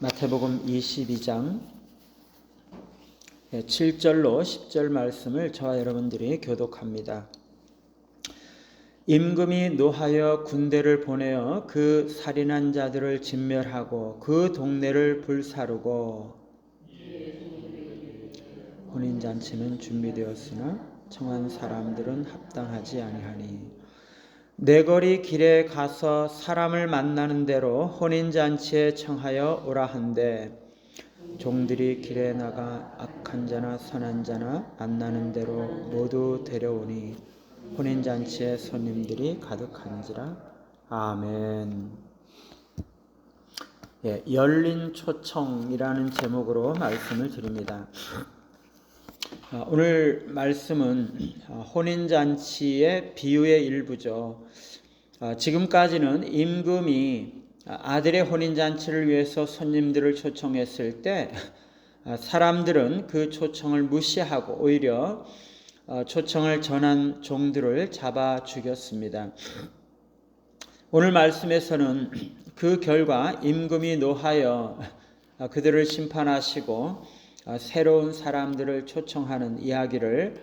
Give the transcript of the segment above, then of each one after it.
마태복음 22장 7절로 10절 말씀을 저와 여러분들이 교독합니다. 임금이 노하여 군대를 보내어 그 살인한 자들을 진멸하고 그 동네를 불사르고, 혼인잔치는 준비되었으나 청한 사람들은 합당하지 아니하니, 내거리 길에 가서 사람을 만나는 대로 혼인잔치에 청하여 오라 한데, 종들이 길에 나가 악한 자나 선한 자나 만나는 대로 모두 데려오니 혼인잔치에 손님들이 가득한지라. 아멘. 열린 초청이라는 제목으로 말씀을 드립니다. 오늘 말씀은 혼인잔치의 비유의 일부죠. 지금까지는 임금이 아들의 혼인잔치를 위해서 손님들을 초청했을 때 사람들은 그 초청을 무시하고 오히려 초청을 전한 종들을 잡아 죽였습니다. 오늘 말씀에서는 그 결과 임금이 노하여 그들을 심판하시고 새로운 사람들을 초청하는 이야기를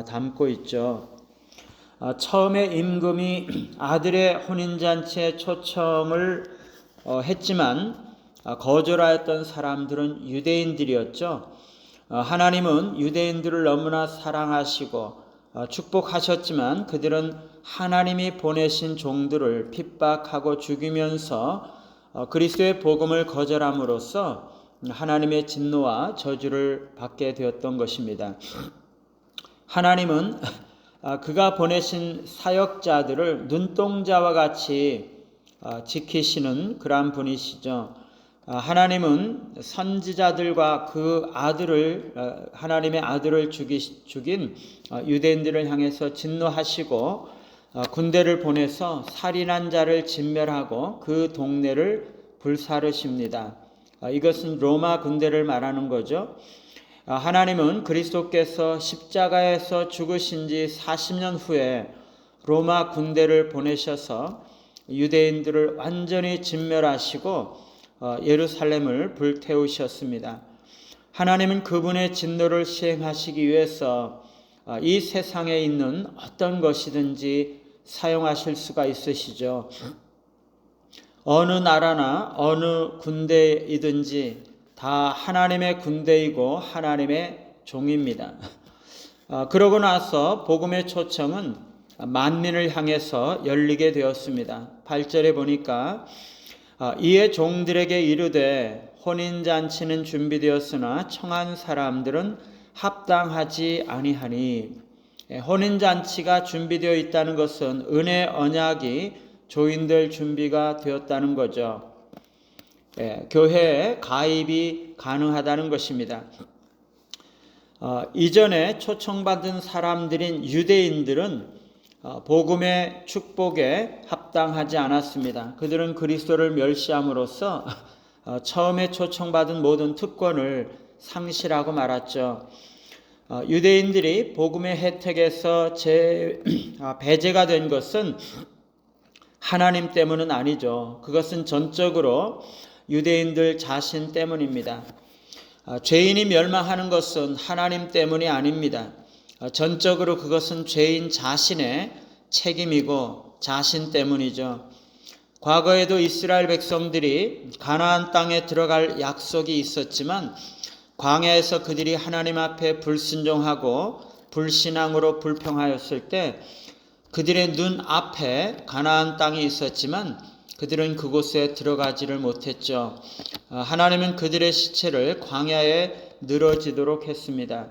담고 있죠. 처음에 임금이 아들의 혼인잔치에 초청을 했지만 거절하였던 사람들은 유대인들이었죠. 하나님은 유대인들을 너무나 사랑하시고 축복하셨지만 그들은 하나님이 보내신 종들을 핍박하고 죽이면서 그리스도의 복음을 거절함으로써 하나님의 진노와 저주를 받게 되었던 것입니다. 하나님은 그가 보내신 사역자들을 눈동자와 같이 지키시는 그러한 분이시죠. 하나님은 선지자들과 그 아들을, 하나님의 아들을 죽인 유대인들을 향해서 진노하시고 군대를 보내서 살인한 자를 진멸하고 그 동네를 불사르십니다. 이것은 로마 군대를 말하는 거죠. 하나님은 그리스도께서 십자가에서 죽으신 지 40년 후에 로마 군대를 보내셔서 유대인들을 완전히 진멸하시고 예루살렘을 불태우셨습니다. 하나님은 그분의 진노를 시행하시기 위해서 이 세상에 있는 어떤 것이든지 사용하실 수가 있으시죠. 어느 나라나 어느 군대이든지 다 하나님의 군대이고 하나님의 종입니다. 그러고 나서 복음의 초청은 만민을 향해서 열리게 되었습니다. 8절에 보니까 이에 종들에게 이르되 혼인잔치는 준비되었으나 청한 사람들은 합당하지 아니하니, 혼인잔치가 준비되어 있다는 것은 은혜 언약이 조인될 준비가 되었다는 거죠. 교회에 가입이 가능하다는 것입니다. 이전에 초청받은 사람들인 유대인들은 복음의 축복에 합당하지 않았습니다. 그들은 그리스도를 멸시함으로써 처음에 초청받은 모든 특권을 상실하고 말았죠. 유대인들이 복음의 혜택에서 배제가 된 것은 하나님 때문은 아니죠. 그것은 전적으로 유대인들 자신 때문입니다. 죄인이 멸망하는 것은 하나님 때문이 아닙니다. 전적으로 그것은 죄인 자신의 책임이고 자신 때문이죠. 과거에도 이스라엘 백성들이 가나안 땅에 들어갈 약속이 있었지만 광야에서 그들이 하나님 앞에 불순종하고 불신앙으로 불평하였을 때 그들의 눈 앞에 가나안 땅이 있었지만 그들은 그곳에 들어가지를 못했죠. 하나님은 그들의 시체를 광야에 늘어지도록 했습니다.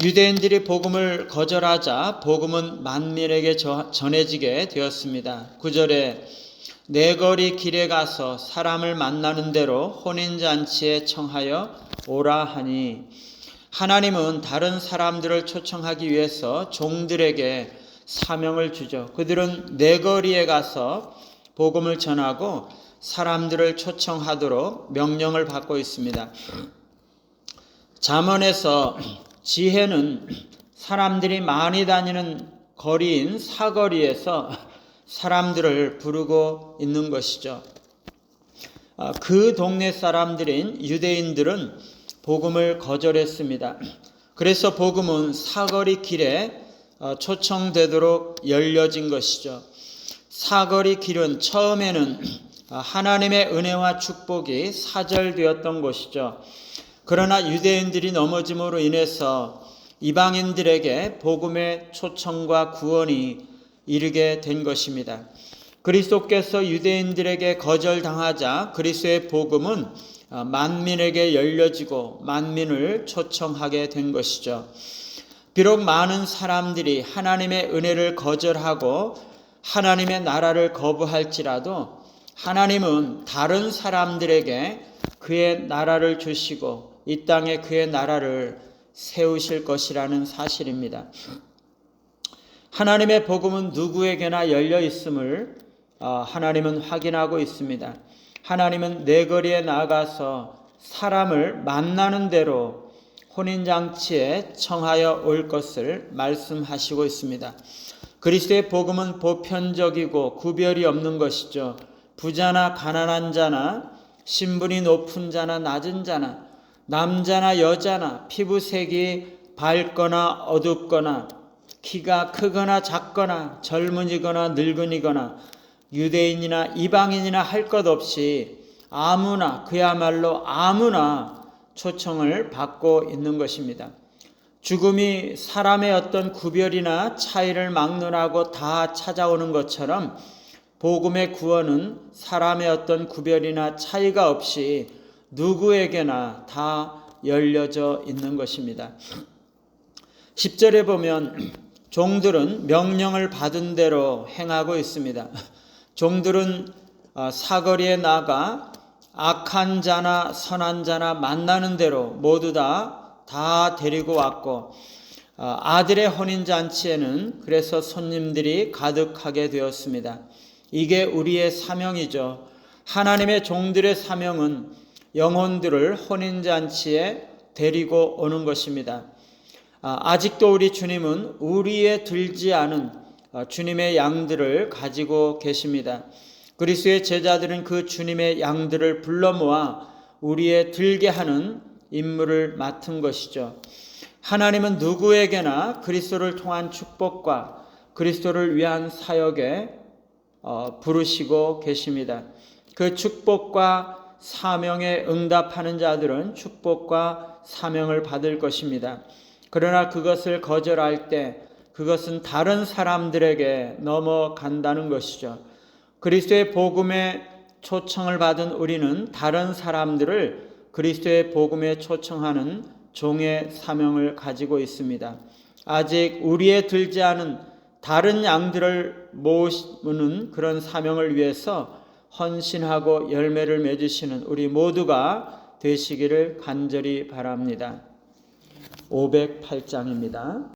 유대인들이 복음을 거절하자 복음은 만민에게 전해지게 되었습니다. 9절에 내거리 길에 가서 사람을 만나는 대로 혼인잔치에 청하여 오라 하니, 하나님은 다른 사람들을 초청하기 위해서 종들에게 사명을 주죠. 그들은 내거리에 가서 복음을 전하고 사람들을 초청하도록 명령을 받고 있습니다. 잠언에서 지혜는 사람들이 많이 다니는 거리인 사거리에서 사람들을 부르고 있는 것이죠. 그 동네 사람들인 유대인들은 복음을 거절했습니다. 그래서 복음은 사거리 길에 초청되도록 열려진 것이죠. 사거리 길은 처음에는 하나님의 은혜와 축복이 사절되었던 것이죠. 그러나 유대인들이 넘어짐으로 인해서 이방인들에게 복음의 초청과 구원이 이르게 된 것입니다. 그리스도께서 유대인들에게 거절당하자 그리스도의 복음은 만민에게 열려지고 만민을 초청하게 된 것이죠. 비록 많은 사람들이 하나님의 은혜를 거절하고 하나님의 나라를 거부할지라도 하나님은 다른 사람들에게 그의 나라를 주시고 이 땅에 그의 나라를 세우실 것이라는 사실입니다. 하나님의 복음은 누구에게나 열려 있음을 하나님은 확인하고 있습니다. 하나님은 내거리에 나가서 사람을 만나는 대로 혼인잔치에 청하여 올 것을 말씀하시고 있습니다. 그리스도의 복음은 보편적이고 구별이 없는 것이죠. 부자나 가난한 자나 신분이 높은 자나 낮은 자나 남자나 여자나 피부색이 밝거나 어둡거나 키가 크거나 작거나 젊은이거나 늙은이거나 유대인이나 이방인이나 할 것 없이 아무나 그야말로 아무나 초청을 받고 있는 것입니다. 죽음이 사람의 어떤 구별이나 차이를 막론하고 다 찾아오는 것처럼 복음의 구원은 사람의 어떤 구별이나 차이가 없이 누구에게나 다 열려져 있는 것입니다. 10절에 보면 종들은 명령을 받은 대로 행하고 있습니다. 종들은 사거리에 나가 악한 자나 선한 자나 만나는 대로 모두 다 데리고 왔고 아들의 혼인잔치에는 그래서 손님들이 가득하게 되었습니다. 이게 우리의 사명이죠. 하나님의 종들의 사명은 영혼들을 혼인잔치에 데리고 오는 것입니다. 아직도 우리 주님은 우리의 들지 않은 주님의 양들을 가지고 계십니다. 그리스도의 제자들은 그 주님의 양들을 불러 모아 우리의 들게 하는 임무를 맡은 것이죠. 하나님은 누구에게나 그리스도를 통한 축복과 그리스도를 위한 사역에 부르시고 계십니다. 그 축복과 사명에 응답하는 자들은 축복과 사명을 받을 것입니다. 그러나 그것을 거절할 때 그것은 다른 사람들에게 넘어간다는 것이죠. 그리스도의 복음에 초청을 받은 우리는 다른 사람들을 그리스도의 복음에 초청하는 종의 사명을 가지고 있습니다. 아직 우리의 들지 않은 다른 양들을 모으는 그런 사명을 위해서 헌신하고 열매를 맺으시는 우리 모두가 되시기를 간절히 바랍니다. 508장입니다.